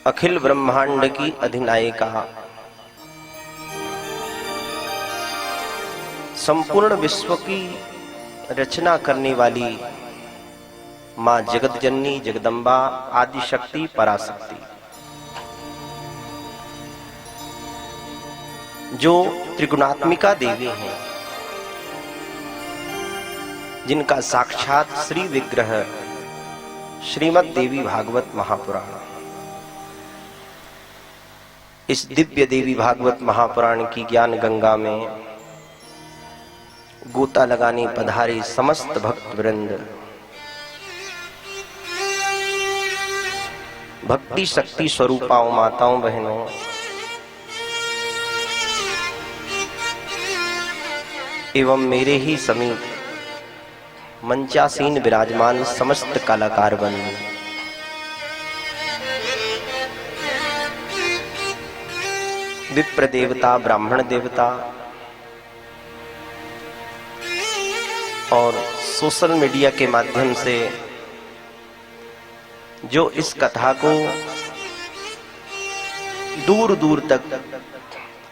अखिल ब्रह्मांड की अधिनायिका, संपूर्ण विश्व की रचना करने वाली मां जगत जननी जगदम्बा आदि शक्ति पराशक्ति, जो त्रिगुणात्मिका देवी हैं, जिनका साक्षात श्री विग्रह श्रीमद् देवी भागवत महापुराण, इस दिव्य देवी भागवत महापुराण की ज्ञान गंगा में गोता लगाने पधारे समस्त भक्त वृंद, भक्ति शक्ति स्वरूपाओं माताओं बहनों, एवं मेरे ही समीप मंचासीन विराजमान समस्त कलाकार बंधु, विप्र देवता, ब्राह्मण देवता और सोशल मीडिया के माध्यम से जो इस कथा को दूर दूर तक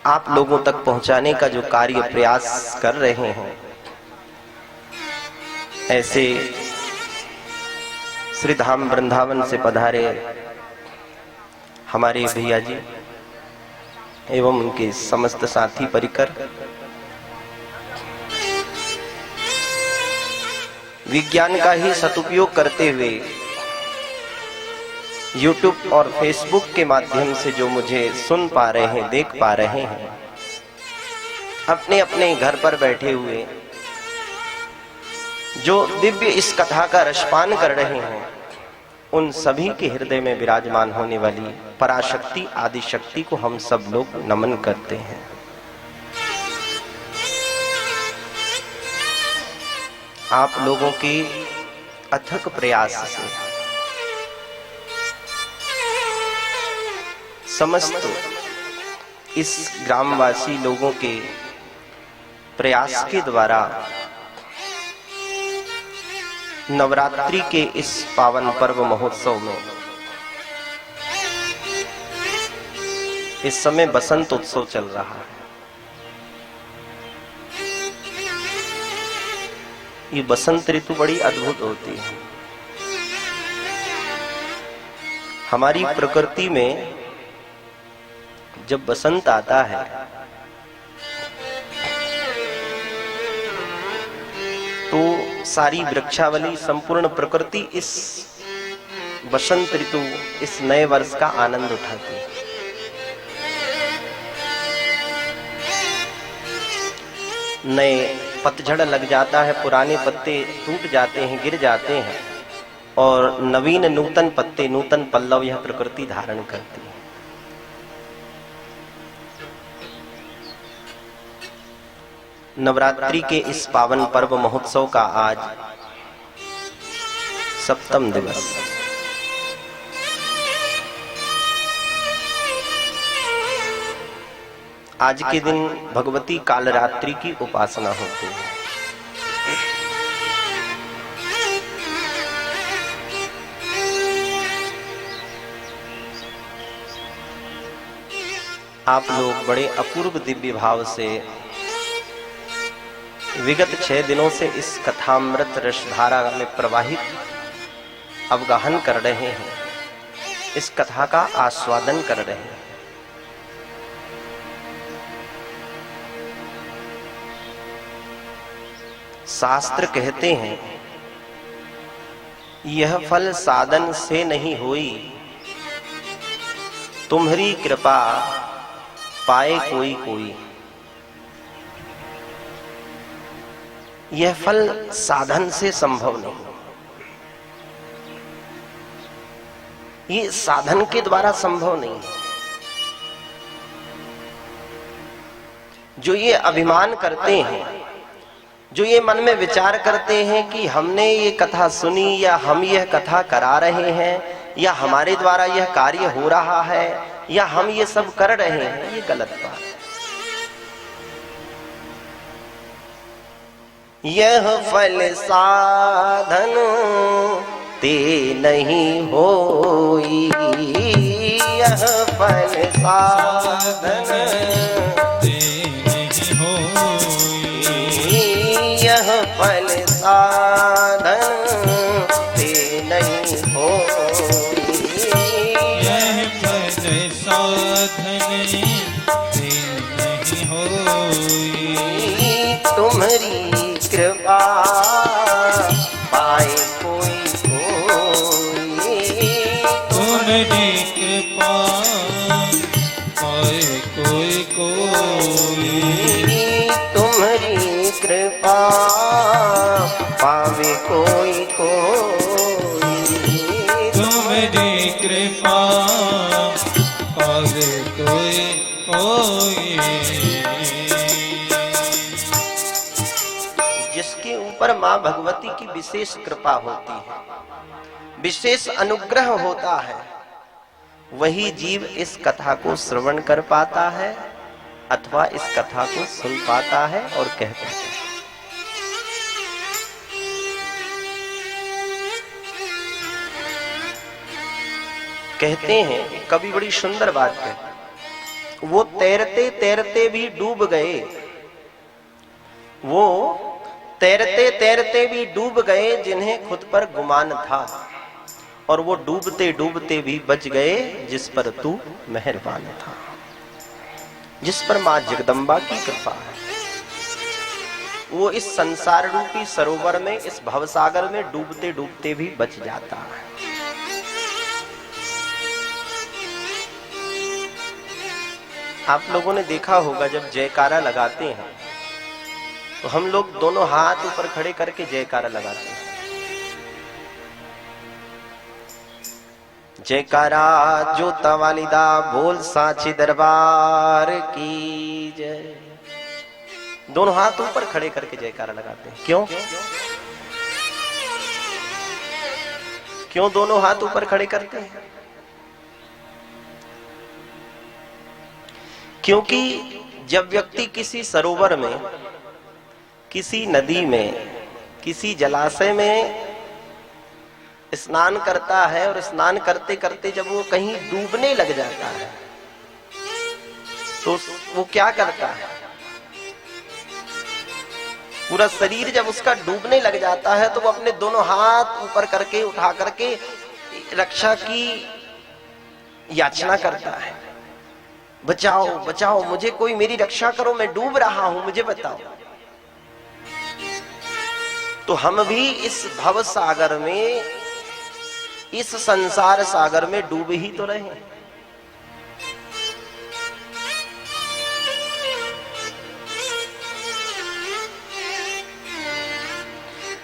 आप लोगों तक पहुंचाने का जो कार्य प्रयास कर रहे हैं, ऐसे श्री धाम वृंदावन से पधारे हमारे भैया जी एवं उनके समस्त साथी परिकर, विज्ञान का ही सदुपयोग करते हुए YouTube और Facebook के माध्यम से जो मुझे सुन पा रहे हैं, देख पा रहे हैं, अपने अपने घर पर बैठे हुए जो दिव्य इस कथा का रसपान कर रहे हैं, उन सभी के हृदय में विराजमान होने वाली पराशक्ति आदि शक्ति को हम सब लोग नमन करते हैं। आप लोगों के अथक प्रयास से समस्त इस ग्रामवासी लोगों के प्रयास के द्वारा नवरात्रि के इस पावन पर्व महोत्सव में इस समय बसंत उत्सव चल रहा है। ये बसंत ऋतु बड़ी अद्भुत होती है। हमारी प्रकृति में जब बसंत आता है तो सारी वृक्षावली, संपूर्ण प्रकृति इस बसंत ऋतु, इस नए वर्ष का आनंद उठाती है। नए पतझड़ लग जाता है, पुराने पत्ते टूट जाते हैं, गिर जाते हैं और नवीन नूतन पत्ते, नूतन पल्लव यह प्रकृति धारण करती है। नवरात्रि के इस पावन पर्व महोत्सव का आज 7वां दिवस। आज के दिन भगवती कालरात्रि की उपासना होती है। आप लोग बड़े अपूर्व दिव्य भाव से विगत 6 दिनों से इस कथामृत रसधारा में प्रवाहित अवगाहन कर रहे हैं, इस कथा का आस्वादन कर रहे हैं। शास्त्र कहते हैं, यह फल साधन से नहीं होई, तुम्हारी कृपा पाए कोई कोई। यह फल साधन से संभव नहीं, ये साधन के द्वारा संभव नहीं। जो ये अभिमान करते हैं, जो ये मन में विचार करते हैं कि हमने ये कथा सुनी या हम यह कथा करा रहे हैं या हमारे द्वारा यह कार्य हो रहा है या हम ये सब कर रहे हैं, ये गलत बात है। यह फल साधन ते नहीं होई, यह फल साधन ते नहीं होई, यह फल साधन ते नहीं होई, यह फल साधन ते नहीं होई। तुम्हारी कृपा पाए कोई कोई, तुम्हारी कृपा पाए कोई कोई, तुम्हारी कृपा पावे कोई कोई, तुम्हारी कृपा पावे कोई कोई। जिसके ऊपर माँ भगवती की विशेष कृपा होती है, विशेष अनुग्रह होता है, वही जीव इस कथा को श्रवण कर पाता है अथवा इस कथा को सुन पाता है और कह पाता है। कहते हैं कवि बड़ी सुंदर बात कहते, वो तैरते तैरते भी डूब गए, वो तैरते तैरते भी डूब गए जिन्हें खुद पर गुमान था, और वो डूबते डूबते भी बच गए जिस पर तू मेहरबान था। जिस पर मां जगदम्बा की कृपा है, वो इस संसार रूपी सरोवर में, इस भवसागर में डूबते डूबते भी बच जाता है। आप लोगों ने देखा होगा जब जयकारा लगाते हैं तो हम लोग दोनों हाथ ऊपर खड़े करके जयकारा लगाते हैं। जयकारा जोता वालिदा बोल सांची दरबार की जय। दोनों हाथ ऊपर खड़े करके जयकारा लगाते हैं। क्यों? क्यों दोनों हाथ ऊपर खड़े करते हैं? क्योंकि जब व्यक्ति किसी सरोवर में, किसी नदी में, किसी जलाशय में स्नान करता है और स्नान करते करते जब वो कहीं डूबने लग जाता है तो वो क्या करता है? पूरा शरीर जब उसका डूबने लग जाता है तो वो अपने दोनों हाथ ऊपर करके, उठा करके रक्षा की याचना करता है। बचाओ बचाओ, मुझे कोई मेरी रक्षा करो, मैं डूब रहा हूं, मुझे बताओ। तो हम भी इस भव सागर में, इस संसार सागर में डूब ही तो रहे।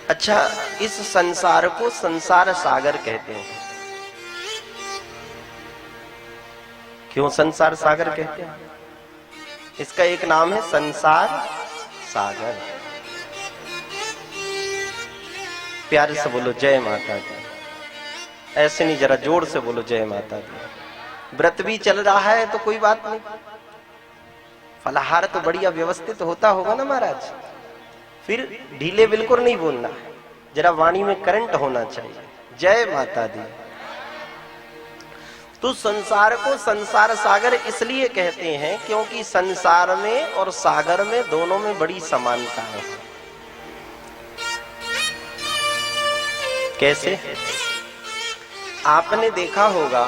अच्छा, इस संसार को संसार सागर कहते हैं। क्यों संसार सागर कहते हैं? इसका एक नाम है संसार सागर। प्यार से बोलो जय माता दी। ऐसे नहीं, जरा जोर से बोलो जय माता दी। व्रत भी चल रहा है तो कोई बात नहीं, फलाहार तो बढ़िया व्यवस्थित होता होगा ना महाराज। फिर ढीले बिल्कुल नहीं बोलना, जरा वाणी में करंट होना चाहिए। जय माता दी। तो संसार को संसार सागर इसलिए कहते हैं क्योंकि संसार में और सागर में दोनों में बड़ी समानता है। कैसे? आपने देखा होगा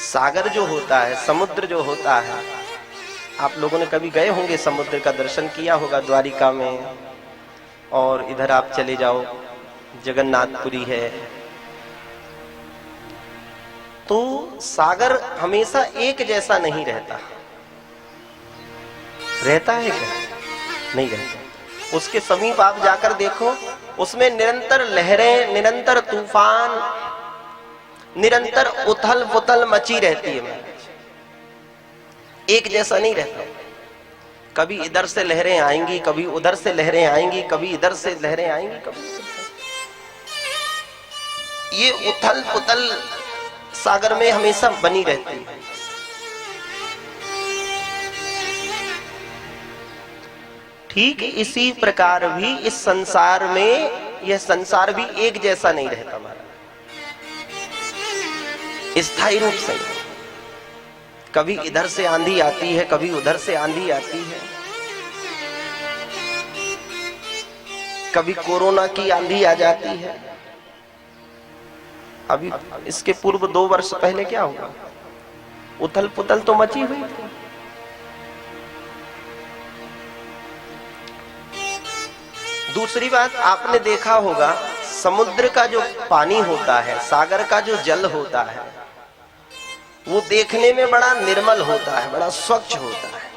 सागर जो होता है, समुद्र जो होता है, आप लोगों ने कभी गए होंगे, समुद्र का दर्शन किया होगा द्वारिका में, और इधर आप चले जाओ जगन्नाथपुरी है। तो सागर हमेशा एक जैसा नहीं रहता। रहता है क्या? नहीं रहता। उसके समीप आप जाकर देखो, उसमें निरंतर लहरें, निरंतर तूफान, निरंतर उथल पुथल मची रहती है। एक जैसा नहीं रहता। कभी इधर से लहरें आएंगी, कभी उधर से लहरें आएंगी, कभी इधर से लहरें आएंगी, कभी उधर से। ये उथल पुथल सागर में हमेशा बनी रहती है। ठीक इसी प्रकार भी इस संसार में, यह संसार भी एक जैसा नहीं रहता हमारा। स्थायी रूप से। कभी इधर से आंधी आती है, कभी उधर से आंधी आती है, कभी कोरोना की आंधी आ जाती है। अभी इसके पूर्व 2 वर्ष पहले क्या हुआ, उथल पुथल तो मची हुई थी। दूसरी बात आपने देखा होगा, समुद्र का जो पानी होता है, सागर का जो जल होता है, वो देखने में बड़ा निर्मल होता है, बड़ा स्वच्छ होता है।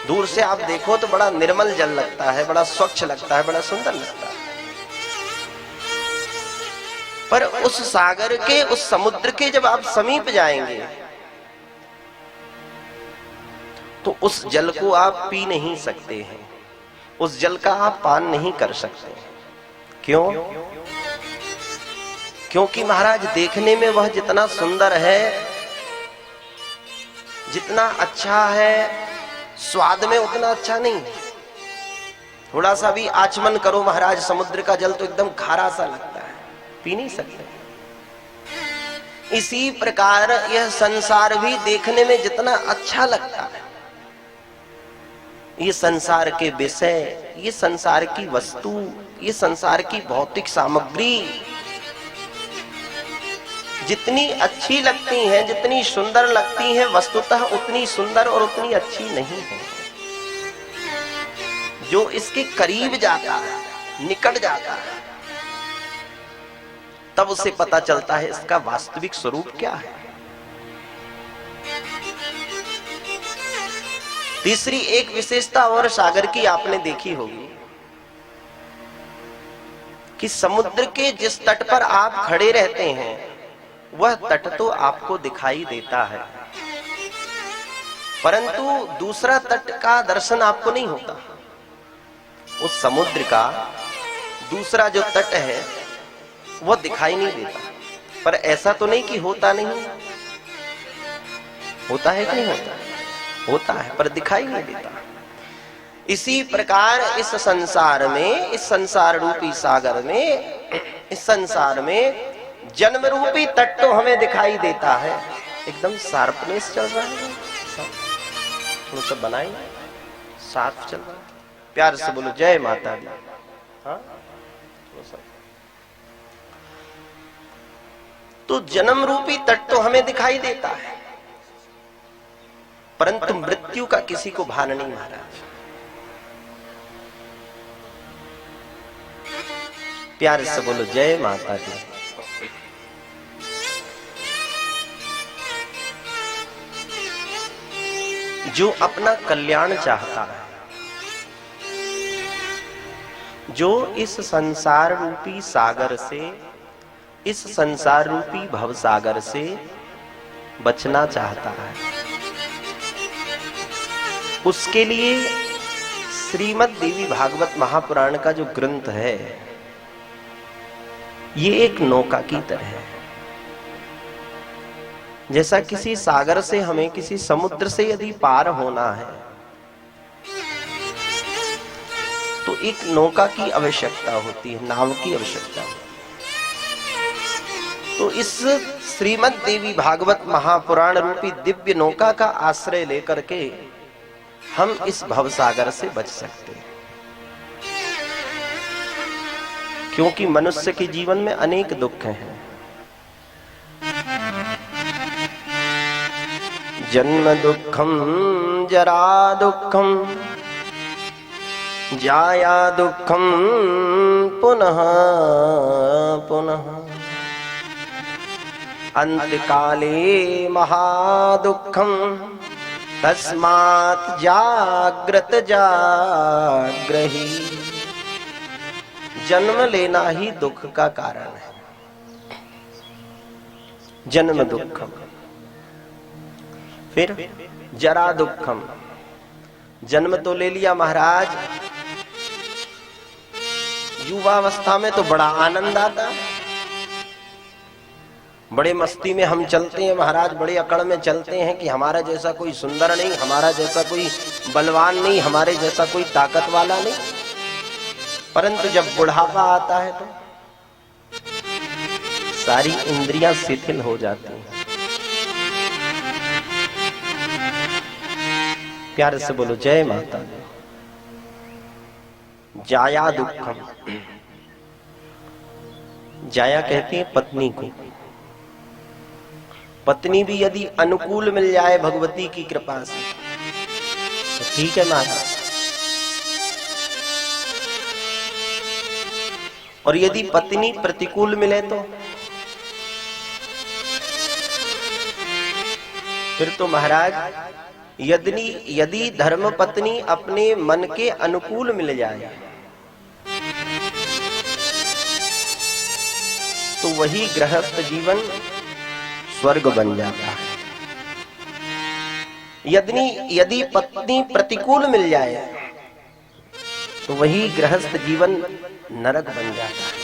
दूर से आप देखो तो बड़ा निर्मल जल लगता है, बड़ा स्वच्छ लगता है, बड़ा सुंदर लगता है। पर उस सागर के, उस समुद्र के जब आप समीप जाएंगे तो उस जल को आप पी नहीं सकते हैं, उस जल का आप पान नहीं कर सकते। क्यों? क्योंकि महाराज देखने में वह जितना सुंदर है, जितना अच्छा है, स्वाद में उतना अच्छा नहीं है। थोड़ा सा भी आचमन करो महाराज समुद्र का जल तो एकदम खारा सा लगता है, पी नहीं सकते। इसी प्रकार यह संसार भी देखने में जितना अच्छा लगता है, ये संसार के विषय, ये संसार की वस्तु, ये संसार की भौतिक सामग्री जितनी अच्छी लगती हैं, जितनी सुंदर लगती हैं, वस्तुतः उतनी सुंदर और उतनी अच्छी नहीं है। जो इसके करीब जाता है, निकट जाता है, तब उसे पता चलता है इसका वास्तविक स्वरूप क्या है। तीसरी एक विशेषता और सागर की आपने देखी होगी कि समुद्र के जिस तट पर आप खड़े रहते हैं वह तट तो आपको दिखाई देता है, परंतु दूसरा तट का दर्शन आपको नहीं होता। उस समुद्र का दूसरा जो तट है वह दिखाई नहीं देता। पर ऐसा तो नहीं कि होता नहीं, होता है कि नहीं होता? होता है, पर दिखाई नहीं देता। इसी प्रकार इस संसार में, इस संसार रूपी सागर में, इस संसार में जन्म रूपी तट तो हमें दिखाई देता है, एकदम शार्पनेस चल रहा है, थोड़ा सा बनाई साफ चल रहा है। प्यार से बोलो जय माता दी। हाँ, तो जन्म रूपी तट तो हमें दिखाई देता है, परंतु मृत्यु का किसी को भान नहीं महाराज। प्यार से बोलो जय माता दी। जो अपना कल्याण चाहता है, जो इस संसार रूपी सागर से, इस संसार रूपी भव सागर से बचना चाहता है, उसके लिए श्रीमद् देवी भागवत महापुराण का जो ग्रंथ है ये एक नौका की तरह है। जैसा किसी सागर से हमें किसी समुद्र से यदि पार होना है तो एक नौका की आवश्यकता होती है, नाव की आवश्यकता होती है। तो इस श्रीमद् देवी भागवत महापुराण रूपी दिव्य नौका का आश्रय लेकर के हम इस भवसागर से बच सकते हैं। क्योंकि मनुष्य के जीवन में अनेक दुख हैं। जन्म दुखम, जरा दुखम, जाया दुखम, पुनः पुनः, अंतकाले महादुखम, तस्मात् जाग्रत जाग्रही। जन्म लेना ही दुख का कारण है। जन्म दुखम, फिर जरा दुखम, जन्म तो ले लिया महाराज, युवावस्था में तो बड़ा आनंद आता, बड़े मस्ती में हम चलते हैं महाराज, बड़े अकड़ में चलते हैं कि हमारा जैसा कोई सुंदर नहीं, हमारा जैसा कोई बलवान नहीं, हमारे जैसा कोई ताकत वाला नहीं। परंतु जब बुढ़ापा आता है तो सारी इंद्रियां शिथिल हो जाती हैं। प्यार से बोलो जय माता दी। जाया दुखम, जाया कहती है पत्नी को। पत्नी भी यदि अनुकूल मिल जाए भगवती की कृपा से तो ठीक है माता, और यदि पत्नी प्रतिकूल मिले तो फिर तो महाराज यदि धर्म पत्नी अपने मन के अनुकूल मिल जाए तो वही गृहस्थ जीवन स्वर्ग बन जाता है। यदि पत्नी प्रतिकूल मिल जाए तो वही गृहस्थ जीवन नरक बन जाता है।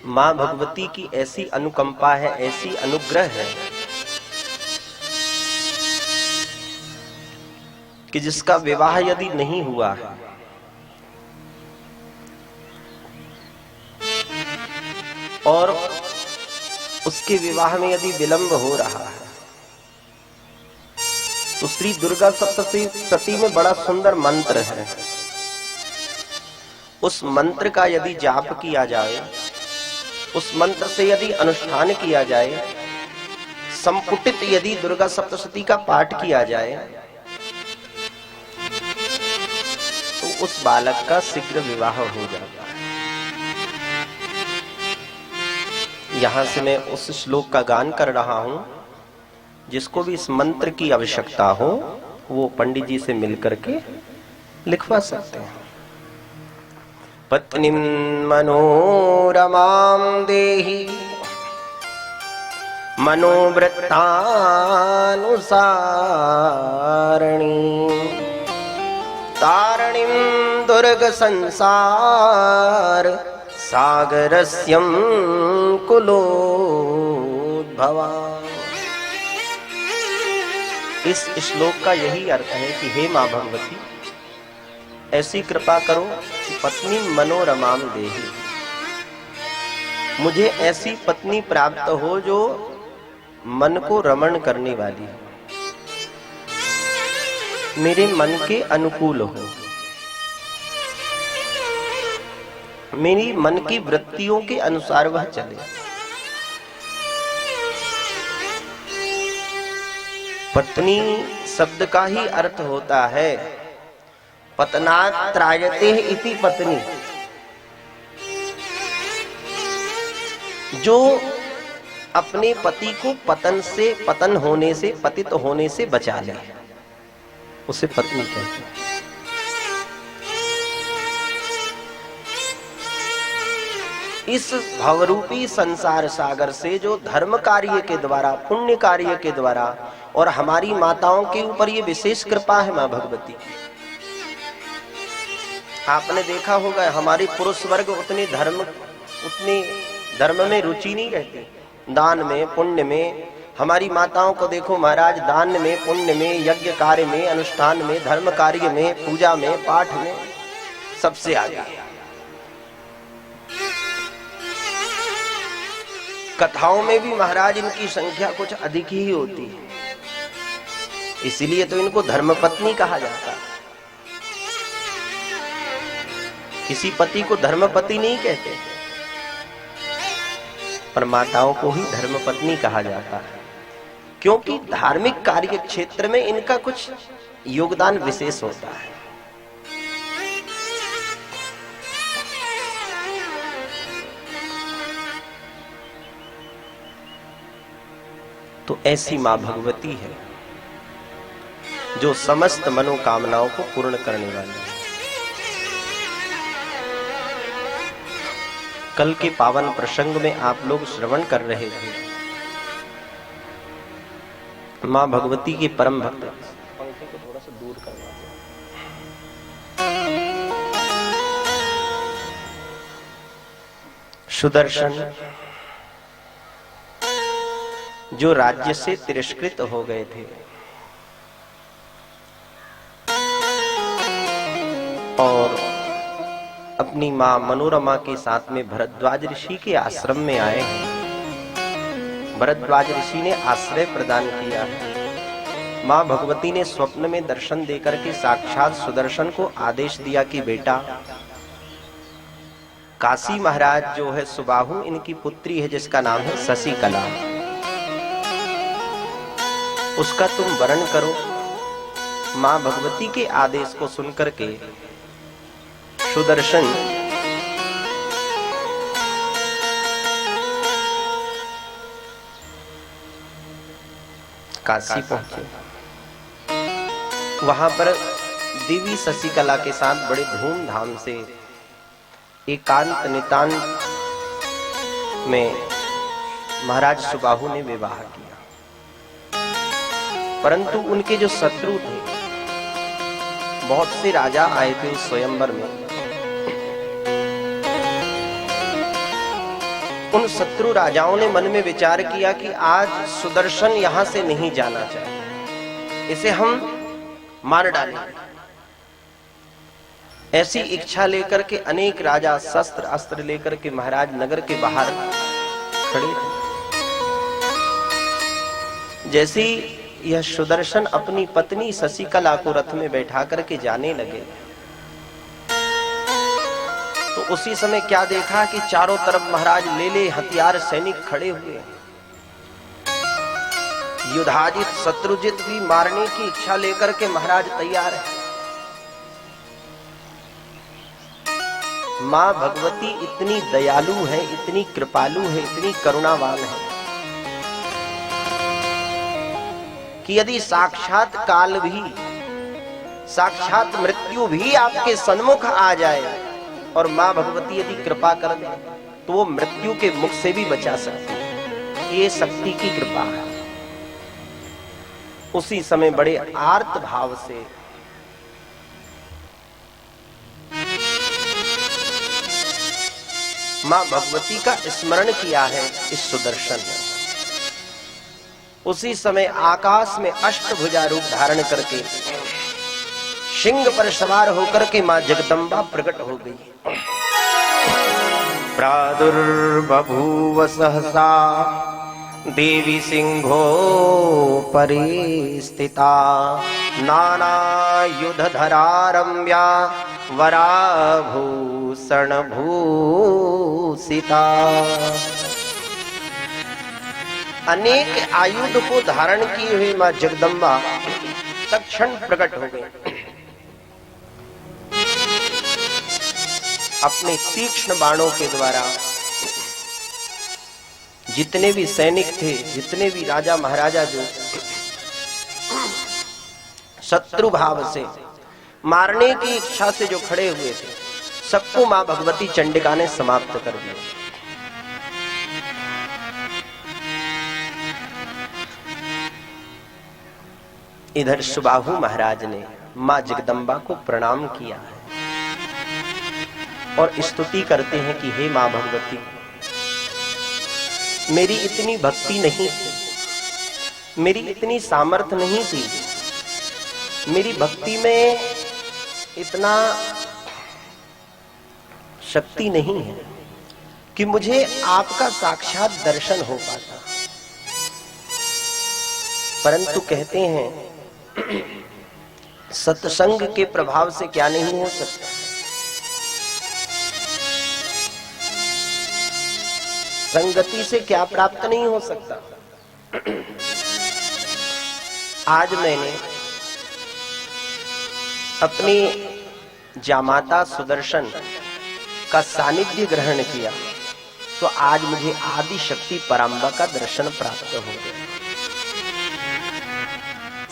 मां भगवती की ऐसी अनुकंपा है, ऐसी अनुग्रह है कि जिसका विवाह यदि नहीं हुआ है और उसके विवाह में यदि विलंब हो रहा है तो श्री दुर्गा सप्तशती में बड़ा सुंदर मंत्र है। उस मंत्र का यदि जाप किया जाए, उस मंत्र से यदि अनुष्ठान किया जाए, संपुटित यदि दुर्गा सप्तशती का पाठ किया जाए तो उस बालक का शीघ्र विवाह हो जाता है। यहां से मैं उस श्लोक का गान कर रहा हूं। जिसको भी इस मंत्र की आवश्यकता हो वो पंडित जी से मिलकर के लिखवा सकते हैं। पत्नीं मनोरमां देहि मनोवृत्तानुसारिणी तारिणीं दुर्ग संसार सागरस्यं कुलोद्भवा। इस श्लोक का यही अर्थ है कि हे मां भगवती, ऐसी कृपा करो कि पत्नी मनोरमाम देहि, मुझे ऐसी पत्नी प्राप्त हो जो मन को रमण करने वाली हो, मेरे मन के अनुकूल हो, मेरी मन की वृत्तियों के अनुसार वह चले। पत्नी शब्द का ही अर्थ होता है पतनात् त्रायते इति पत्नी, जो अपने पति को पतन होने से, पतित होने से बचा ले, उसे पत्नी कहते हैं। इस भवरूपी संसार सागर से जो धर्म कार्य के द्वारा, पुण्य कार्य के द्वारा, और हमारी माताओं के ऊपर ये विशेष कृपा है मां भगवती की। आपने देखा होगा हमारे पुरुष वर्ग उतने धर्म में रुचि नहीं रहती, दान में, पुण्य में। हमारी माताओं को देखो महाराज, दान में, पुण्य में, यज्ञ कार्य में, अनुष्ठान में, धर्म कार्य में, पूजा में, पाठ में सबसे आगे। कथाओं में भी महाराज इनकी संख्या कुछ अधिक ही होती है, इसीलिए तो इनको धर्मपत्नी कहा जाता है। किसी पति को धर्मपति नहीं कहते, पर माताओं को ही धर्मपत्नी कहा जाता है, क्योंकि धार्मिक कार्य क्षेत्र में इनका कुछ योगदान विशेष होता है। तो ऐसी मां भगवती है जो समस्त मनोकामनाओं को पूर्ण करने वाली है। कल के पावन प्रसंग में आप लोग श्रवण कर रहे थे, मां भगवती के परम भक्त, पंखे को थोड़ा सा दूर करवा दो, सुदर्शन जो राज्य से तिरस्कृत हो गए थे, और अपनी मां मनोरमा के साथ में भरद्वाज ऋषि के आश्रम में आए हैं। भरद्वाज ऋषि ने आश्रय प्रदान किया है। मां भगवती ने स्वप्न में दर्शन देकर के साक्षात सुदर्शन को आदेश दिया कि बेटा, काशी महाराज जो है सुबाहु, इनकी पुत्री है जिसका नाम है शशिकला, उसका तुम वरण करो। मां भगवती के आदेश को सुनकर के सुदर्शन काशी पहुंचे। वहां पर देवी शशिकला के साथ बड़े धूमधाम से एकांत नितांत में महाराज सुबाहु ने विवाह किया। परंतु उनके जो शत्रु थे, बहुत से राजा आए थे उस स्वयंवर में, उन शत्रु राजाओं ने मन में विचार किया कि आज सुदर्शन यहां से नहीं जाना चाहिए, इसे हम मार डालेंगे। ऐसी इच्छा लेकर के अनेक राजा शस्त्र अस्त्र लेकर के महाराज नगर के बाहर खड़े थे। जैसे यह सुदर्शन अपनी पत्नी शशिकला को रथ में बैठा करके जाने लगे, तो उसी समय क्या देखा कि चारों तरफ महाराज ले ले हथियार सैनिक खड़े हुए हैं। युद्धाजित शत्रुजित भी मारने की इच्छा लेकर के महाराज तैयार है। मां भगवती इतनी दयालु है, इतनी कृपालु है, इतनी करुणावान है कि यदि साक्षात काल भी, साक्षात मृत्यु भी आपके सन्मुख आ जाए और मां भगवती यदि कृपा कर दे तो वो मृत्यु के मुख से भी बचा सकती है। ये शक्ति की कृपा है। उसी समय बड़े आर्त भाव से मां भगवती का स्मरण किया है इस सुदर्शन ने। उसी समय आकाश में अष्टभुजा रूप धारण करके सिंह पर सवार होकर के मां जगदम्बा प्रकट हो गई। प्रादुर्बभूव सहसा देवी सिंहो परिस्थिता नानायुधधरा रम्या वराभूषण भूषिता। अनेक आयुध को धारण किए हुए मां जगदम्बा तत्क्षण प्रकट हो गई। अपने तीक्ष्ण बाणों के द्वारा जितने भी सैनिक थे, जितने भी राजा महाराजा जो शत्रु भाव से मारने की इच्छा से जो खड़े हुए थे, सबको मां भगवती चंडिका ने समाप्त कर दिया। इधर सुबाहु महाराज ने मां जगदम्बा को प्रणाम किया है और स्तुति करते हैं कि हे मां भगवती, मेरी इतनी भक्ति नहीं थी, मेरी इतनी सामर्थ्य नहीं थी, मेरी भक्ति में इतना शक्ति नहीं है कि मुझे आपका साक्षात दर्शन हो पाता। परंतु कहते हैं सत्संग के प्रभाव से क्या नहीं हो सकता। संगति से क्या प्राप्त नहीं हो सकता। आज मैंने अपनी जामाता सुदर्शन का सानिध्य ग्रहण किया तो आज मुझे आदि शक्ति पराम्बा का दर्शन प्राप्त हो गया।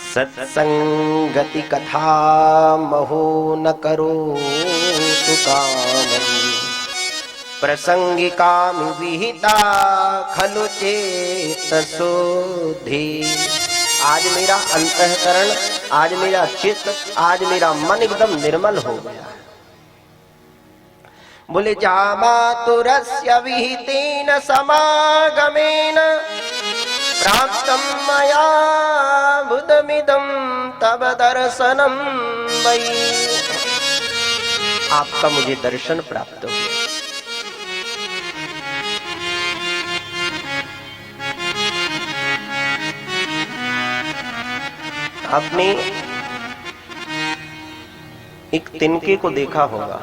सत्संगति कथा महो न करो तु कामम् प्रसंगिकामि विहिता खलु चेतसोधि। आज मेरा अंतःकरण, आज मेरा चित्त, आज मेरा मन एकदम निर्मल हो गया है। बोले जामातुरस्य विहितेन समागमेन प्राप्तं मया बुधमिदं तव दर्शनं वै। आपका मुझे दर्शन प्राप्त हो। आपने एक तिनके को देखा होगा।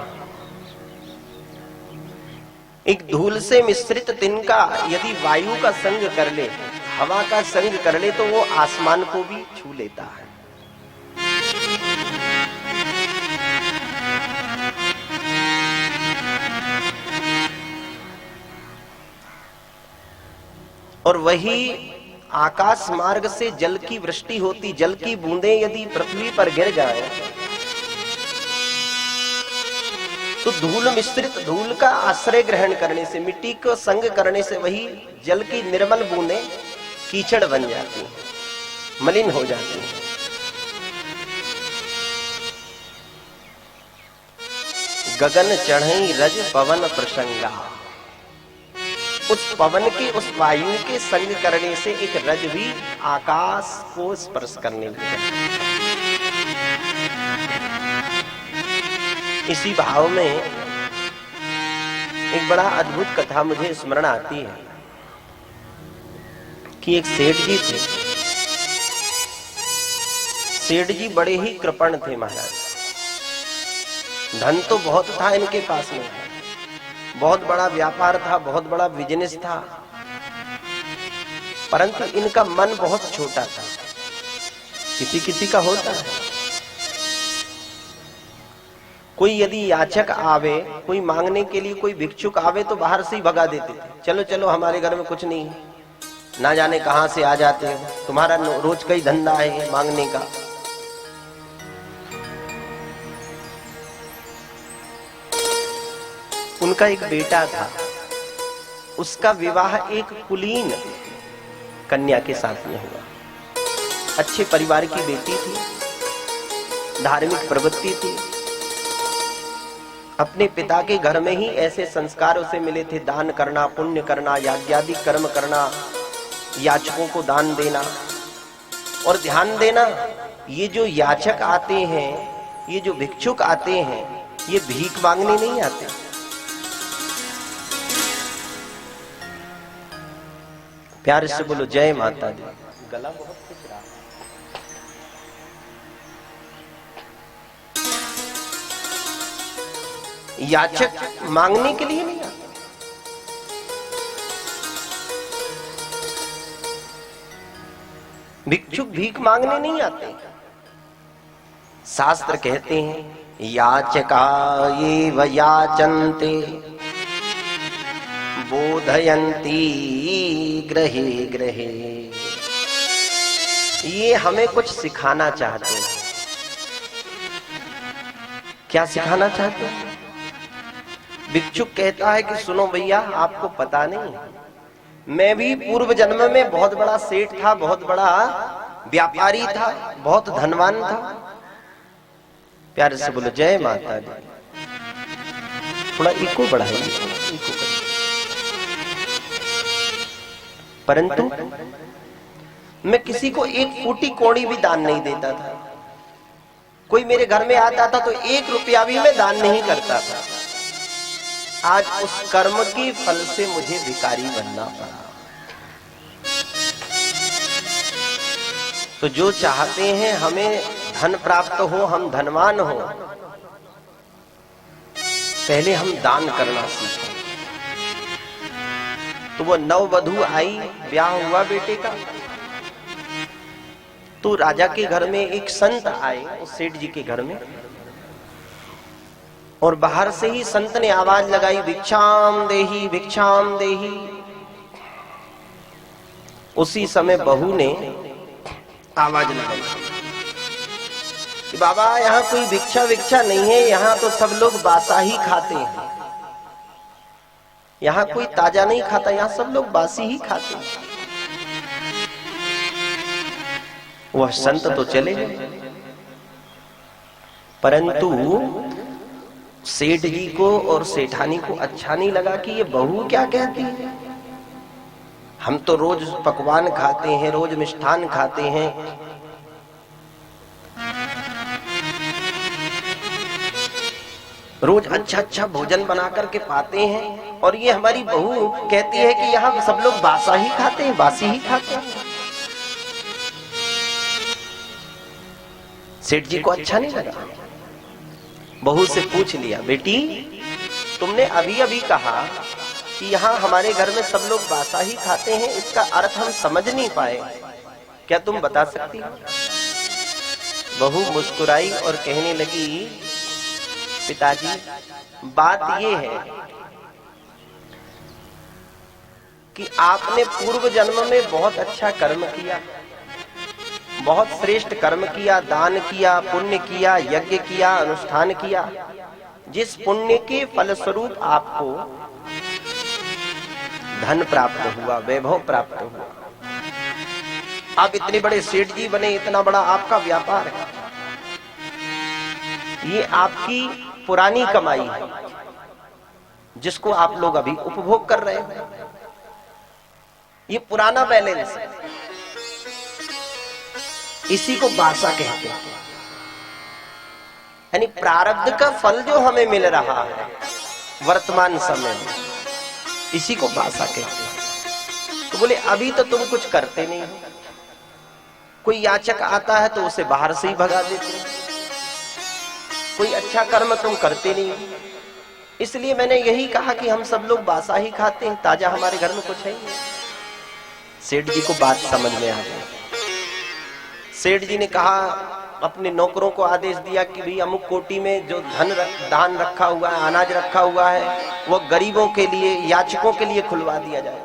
एक धूल से मिश्रित तिनका यदि वायु का संग कर ले, हवा का संग कर ले, तो वो आसमान को भी छू लेता है। और वही आकाश मार्ग से जल की वृष्टि होती, जल की बूंदें यदि पृथ्वी पर गिर जाए तो धूल मिश्रित, धूल का आश्रय ग्रहण करने से, मिट्टी को संग करने से वही जल की निर्मल बूंदें कीचड़ बन जाती हैं, मलिन हो जाती हैं। गगन चढ़ई रज पवन प्रसंगा, उस पवन की, उस वायु के संग करने से एक रज भी आकाश को स्पर्श करने लगे। इसी भाव में एक बड़ा अद्भुत कथा मुझे स्मरण आती है कि एक सेठ जी थे। सेठ जी बड़े ही कृपण थे महाराज। धन तो बहुत था इनके पास में, बहुत बड़ा व्यापार था, बहुत बड़ा बिजनेस था, परंतु इनका मन बहुत छोटा था। किसी किसी का होता है। कोई यदि याचक आवे, कोई मांगने के लिए, कोई भिक्षुक आवे तो बाहर से ही भगा देते थे। चलो चलो, हमारे घर में कुछ नहीं है, ना जाने कहां से आ जाते हो, तुम्हारा रोज का ही धंधा है मांगने का। उनका एक बेटा था, उसका विवाह एक कुलीन कन्या के साथ में हुआ। अच्छे परिवार की बेटी थी, धार्मिक प्रवृत्ति थी। अपने पिता के घर में ही ऐसे संस्कार उसे मिले थे, दान करना, पुण्य करना, याज्ञादि कर्म करना, याचकों को दान देना। और ध्यान देना, ये जो याचक आते हैं, ये जो भिक्षुक आते हैं, ये भीख मांगने नहीं आते। प्यार से बोलो जय माता दी। गला बहुत खुश रहा। याचक मांगने के लिए नहीं आते। भिक्षुक भीख मांगने नहीं आते। शास्त्र कहते हैं याचका एव याचन्ते बोधयन्ति गृहे गृहे। ये हमें कुछ सिखाना चाहते हैं। क्या सिखाना चाहते हैं? भिक्षुक कहता है कि सुनो भैया, आपको पता नहीं, मैं भी पूर्व जन्म में बहुत बड़ा सेठ था, बहुत बड़ा व्यापारी था, बहुत धनवान था। प्यारे से बोलो जय माता दी। थोड़ा इको बढ़ाइए, इको करिए। परंतु मैं किसी को एक फूटी कौड़ी भी दान नहीं देता था। कोई मेरे घर में आता था तो 1 रुपया भी मैं दान नहीं करता था। आज उस कर्म की फल से मुझे भिखारी बनना पड़ा। तो जो चाहते हैं हमें धन प्राप्त हो, हम धनवान हो, पहले हम दान करना सीखें। तो वो नववधू आई, ब्याह हुआ बेटे का, तो राजा के घर में एक संत आए, उस सेठ जी के घर में, और बाहर से ही संत ने आवाज लगाई भिक्षाम देही भिक्षाम देही। उसी समय बहू ने आवाज लगाई कि बाबा यहाँ कोई भिक्षा विक्षा नहीं है, यहाँ तो सब लोग बासा ही खाते हैं, यहाँ कोई ताजा नहीं खाता, यहाँ सब लोग बासी ही खाते हैं। वह संत तो चले गए, परंतु सेठ जी को और सेठानी को अच्छा नहीं लगा कि ये बहू क्या कहती है। हम तो रोज पकवान खाते हैं, रोज मिष्ठान खाते हैं, रोज अच्छा अच्छा भोजन बना करके पाते हैं, और ये हमारी बहू कहती है कि यहाँ सब लोग बासा ही खाते हैं, बासी ही खाते हैं। सेठ जी को अच्छा नहीं लगा। बहू से पूछ लिया, बेटी तुमने अभी अभी कहा कि यहाँ हमारे घर में सब लोग बासा ही खाते हैं, इसका अर्थ हम समझ नहीं पाए, क्या तुम बता सकती हो? बहू मुस्कुराई और कहने लगी, पिताजी बात ये है कि आपने पूर्व जन्म में बहुत अच्छा कर्म किया, बहुत श्रेष्ठ कर्म किया, दान किया, पुण्य किया, यज्ञ किया, अनुष्ठान किया, जिस पुण्य के फलस्वरूप आपको धन प्राप्त हुआ, वैभव प्राप्त हुआ। आप इतने बड़े सेठ जी बने, इतना बड़ा आपका व्यापार है, ये आपकी पुरानी कमाई है जिसको आप लोग अभी उपभोग कर रहे हैं। ये पुराना बैलेंस है, इसी को बासा कहते हैं। यानी प्रारब्ध का फल जो हमें मिल रहा है वर्तमान समय में, इसी को बासा कहते हैं। तो बोले अभी तो तुम कुछ करते नहीं हो, कोई याचक आता है तो उसे बाहर से ही भगा देते हो, कोई अच्छा कर्म तुम करते नहीं हो, इसलिए मैंने यही कहा कि हम सब लोग बासा ही खाते हैं, ताजा हमारे घर में कुछ है ही नहीं। सेठ जी को बात समझ में आ गई। सेठ जी ने कहा, अपने नौकरों को आदेश दिया कि भाई अमुक कोटी में जो दान रखा हुआ है, अनाज रखा हुआ है, वो गरीबों के लिए, याचकों के लिए खुलवा दिया जाए।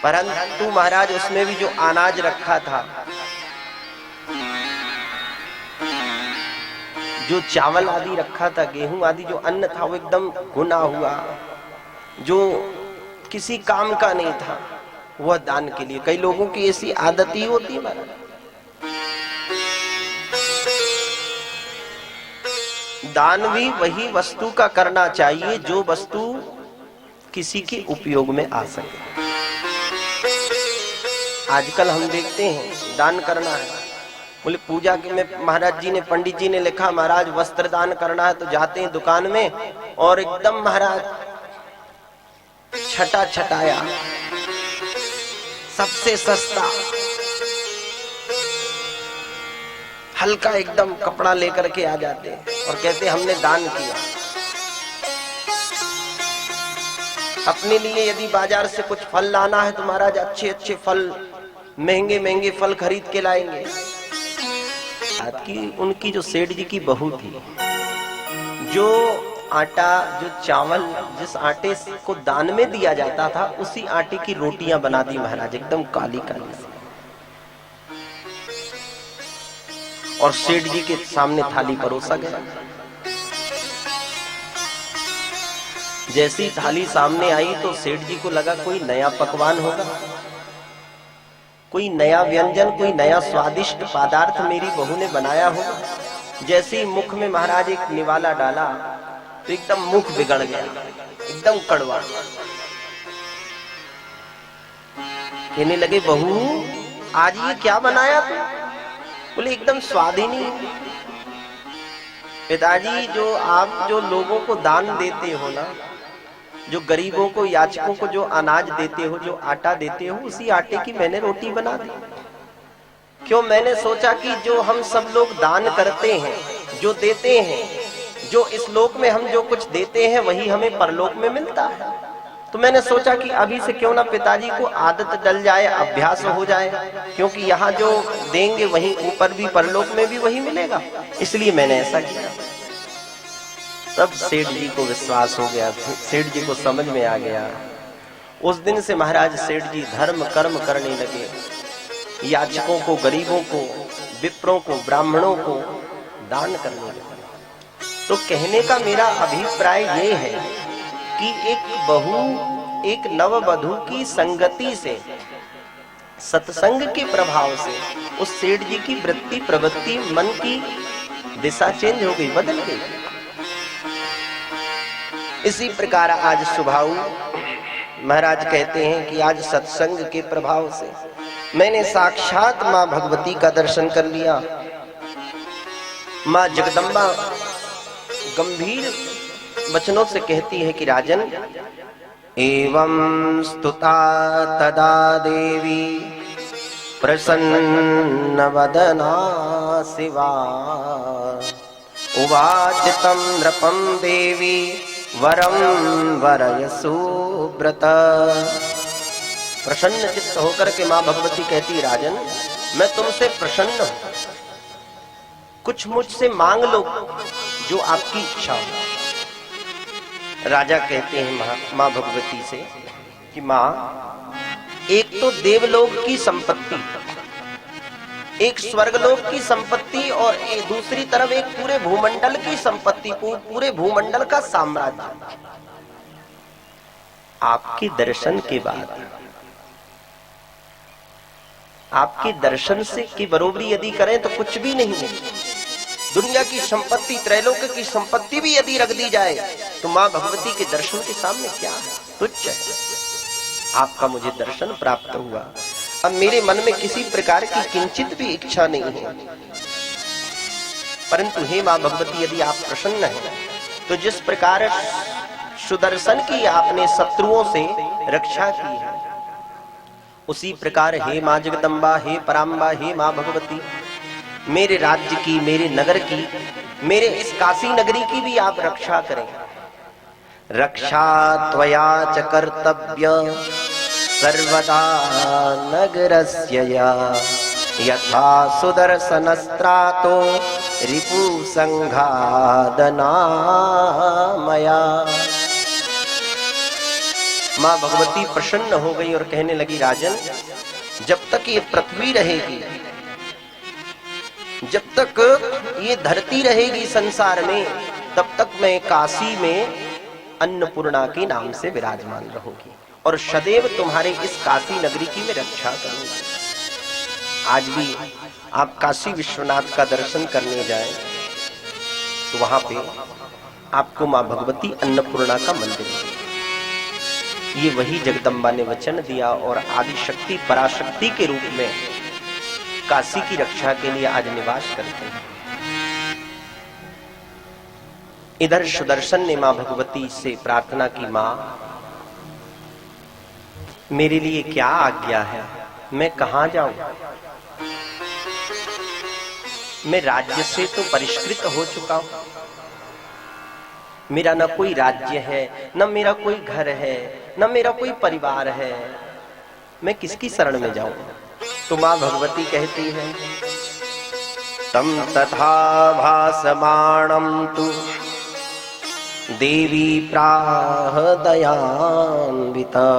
परंतु महाराज उसमें भी जो अनाज रखा था, जो चावल आदि रखा था, गेहूं आदि जो अन्न था, वो एकदम गुना हुआ, जो किसी काम का नहीं था, वह दान के लिए। कई लोगों की ऐसी आदत ही होती है महाराज, दान भी वही वस्तु का करना चाहिए जो वस्तु किसी के उपयोग में आ सके। आजकल हम देखते हैं दान करना है, बोले पूजा के में महाराज जी ने, पंडित जी ने लिखा महाराज वस्त्र दान करना है, तो जाते हैं दुकान में और एकदम महाराज छटा छटाया, सबसे सस्ता हल्का एकदम कपड़ा लेकर के आ जाते हैं और कहते हमने दान किया। अपने लिए यदि बाजार से कुछ फल लाना है तो महाराज अच्छे अच्छे फल, महंगे महंगे फल खरीद के लाएंगे। उनकी जो सेठ जी की बहू थी, जो आटा, जो चावल, जिस आटे को दान में दिया जाता था, उसी आटे की रोटियां बना दी महाराज, एकदम काली काली सी, और सेठ जी के सामने थाली परोसा गया। जैसी थाली सामने आई तो सेठ जी को लगा कोई नया पकवान होगा, कोई नया व्यंजन, कोई नया स्वादिष्ट पदार्थ मेरी बहू ने बनाया होगा। जैसे ही मुख में महाराज एक निवाला डाला तो एकदम मुख बिगड़ गया, एकदम कड़वा। कहने लगे बहू आज ये क्या बनाया तू? बोले एकदम स्वाद ही नहीं। पिताजी जो आप जो लोगों को दान देते हो ना, जो गरीबों को, याचकों को जो अनाज देते हो, जो आटा देते हो, उसी आटे की मैंने रोटी बना दी। क्यों? मैंने सोचा कि जो हम सब लोग दान करते हैं, जो देते हैं, जो इस लोक में हम जो कुछ देते हैं वही हमें परलोक में मिलता है। तो मैंने सोचा कि अभी से क्यों ना पिताजी को आदत डल जाए, अभ्यास हो जाए, क्योंकि यहाँ जो देंगे वहीं ऊपर भी, परलोक में भी वही मिलेगा, इसलिए मैंने ऐसा किया। तब सेठ जी को विश्वास हो गया, सेठ जी को समझ में आ गया। उस दिन से महाराज सेठ जी धर्म कर्म करने लगे, याचकों को, गरीबों को, विप्रों को, ब्राह्मणों को दान करने लगे। तो कहने का मेरा अभिप्राय ये है कि एक बहू, एक नववधू की संगति से, सत्संग के प्रभाव से उस सेठ जी की वृत्ति, प्रवृत्ति, मन की दिशा चेंज हो गई, बदल गई। इसी प्रकार आज सुभाऊ महाराज कहते हैं कि आज सत्संग के प्रभाव से मैंने साक्षात मां भगवती का दर्शन कर लिया। मां जगदम्बा गंभीर वचनों से कहती है कि राजन, एवं स्तुता तदा देवी प्रसन्न वदना शिवा, उवाच तं नृपं देवी वरं वरय सुव्रत। प्रसन्न चित्त होकर के मां भगवती कहती, राजन मैं तुमसे प्रसन्न हूं, कुछ मुझसे मांग लो जो आपकी इच्छा हो। राजा कहते हैं मां भगवती से कि मां, एक तो देवलोक की संपत्ति, एक स्वर्गलोक की संपत्ति और दूसरी तरफ एक पूरे भूमंडल की संपत्ति, पूरे भूमंडल का साम्राज्य। आपके दर्शन के बाद, आपके दर्शन से की बरोबरी यदि करें तो कुछ भी नहीं है। दुनिया की संपत्ति, त्रैलोक की संपत्ति भी यदि रख दी जाए तो मां भगवती के दर्शन के सामने क्या है, तुच्छ है। आपका मुझे दर्शन प्राप्त हुआ, अब मेरे मन में किसी प्रकार की किंचित भी इच्छा नहीं है। परंतु हे मां भगवती, यदि आप प्रसन्न हैं तो जिस प्रकार सुदर्शन की आपने शत्रुओं से रक्षा की है, उसी प्रकार हे मां जगदम्बा, हे पराम्बा, हे मां भगवती, मेरे राज्य की, मेरे नगर की, मेरे इस काशी नगरी की भी आप रक्षा करें। रक्षा त्वया च कर्तव्य सर्वदा नगरस्य यथा सुदर्शनस्त्रातो रिपु संघादनामया। मां भगवती प्रसन्न हो गई और कहने लगी, राजन जब तक ये पृथ्वी रहेगी, जब तक ये धरती रहेगी संसार में, तब तक मैं काशी में अन्नपूर्णा के नाम से विराजमान रहूंगी और सदैव तुम्हारे इस काशी नगरी की मैं रक्षा करूंगी। आज भी आप काशी विश्वनाथ का दर्शन करने जाएं तो वहां पे आपको मां भगवती अन्नपूर्णा का मंदिर है। ये वही जगदम्बा ने वचन दिया और आदि शक्ति पराशक्ति के रूप में काशी की रक्षा के लिए आज निवास करते हैं। इधर सुदर्शन ने मां भगवती से प्रार्थना की, मां मेरे लिए क्या आज्ञा है, मैं कहां जाऊं? मैं राज्य से तो परिष्कृत हो चुका हूं, मेरा न कोई राज्य है, न मेरा कोई घर है, न मेरा कोई परिवार है, मैं किसकी शरण में जाऊं? तो मां भगवती कहती है, तम तथा भासमाणं तु देवी प्राह दयान्विता,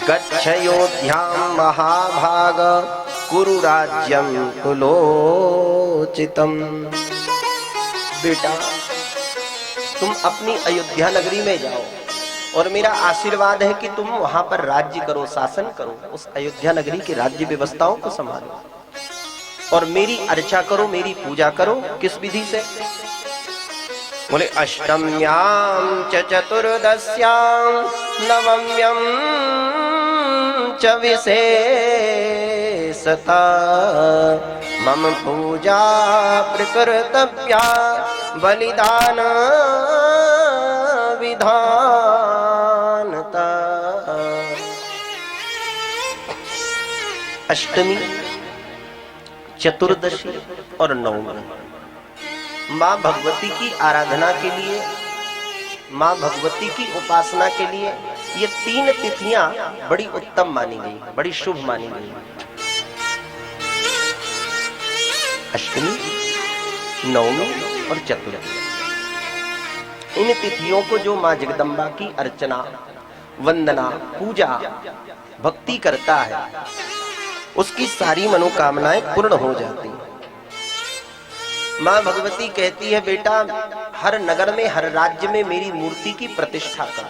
गच्छयोध्यां महाभाग कुरु राज्यं कुलोचितम्। बेटा तुम अपनी अयोध्या नगरी में जाओ और मेरा आशीर्वाद है कि तुम वहां पर राज्य करो, शासन करो, उस अयोध्या नगरी की राज्य व्यवस्थाओं को संभालो और मेरी अर्चा करो, मेरी पूजा करो। किस विधि से? बोले अष्टम्यां च चतुर्दश्यां नवम्यं च विशेषता मम पूजा प्रकृतव्या बलिदान विधानता। अष्टमी, चतुर्दशी और नवमी मां भगवती की आराधना के लिए, मां भगवती की उपासना के लिए ये तीन तिथियां बड़ी उत्तम मानी गई, बड़ी शुभ मानी गई। अष्टमी, नवमी और चतुर्थी, इन तिथियों को जो मां जगदम्बा की अर्चना, वंदना, पूजा, भक्ति करता है उसकी सारी मनोकामनाएं पूर्ण हो जाती हैं। मां भगवती कहती है, बेटा हर नगर में, हर राज्य में मेरी मूर्ति की प्रतिष्ठा कर।